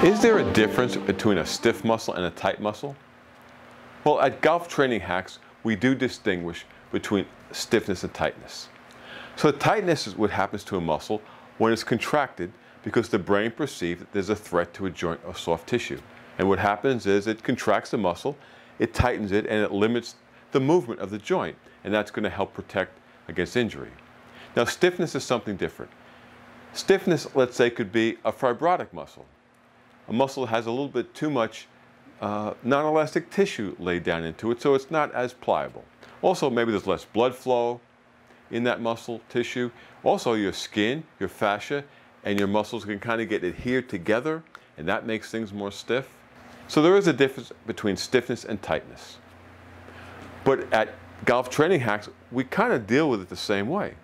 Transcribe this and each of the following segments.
Is there a difference between a stiff muscle and a tight muscle? Well, at Golf Training Hacks, we do distinguish between stiffness and tightness. So tightness is what happens to a muscle when it's contracted because the brain perceives that there's a threat to a joint or soft tissue. And what happens is it contracts the muscle, it tightens it, and it limits the movement of the joint. And that's going to help protect against injury. Now, stiffness is something different. Stiffness, let's say, could be a fibrotic muscle. A muscle that has a little bit too much non-elastic tissue laid down into it, so it's not as pliable. Also, maybe there's less blood flow in that muscle tissue. Also, your skin, your fascia, and your muscles can kind of get adhered together, and that makes things more stiff. So there is a difference between stiffness and tightness. But at Golf Training Hacks, we kind of deal with it the same way.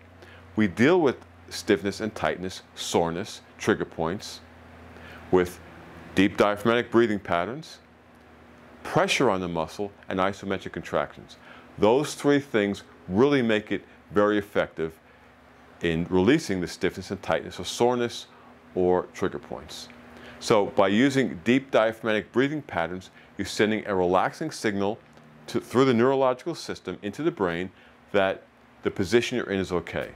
We deal with stiffness and tightness, soreness, trigger points, with deep diaphragmatic breathing patterns, pressure on the muscle, and isometric contractions. Those three things really make it very effective in releasing the stiffness and tightness or soreness or trigger points. So by using deep diaphragmatic breathing patterns, you're sending a relaxing signal through the neurological system into the brain that the position you're in is okay.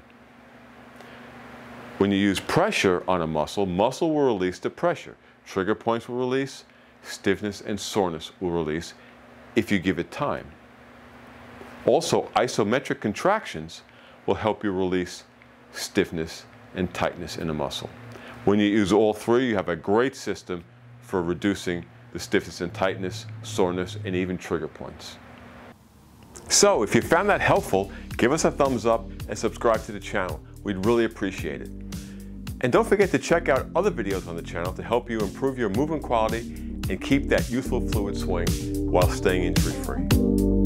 When you use pressure on a muscle, muscle will release the pressure. Trigger points will release, stiffness and soreness will release if you give it time. Also, isometric contractions will help you release stiffness and tightness in a muscle. When you use all three, you have a great system for reducing the stiffness and tightness, soreness, and even trigger points. So, if you found that helpful, give us a thumbs up and subscribe to the channel. We'd really appreciate it. And don't forget to check out other videos on the channel to help you improve your movement quality and keep that youthful fluid swing while staying injury-free.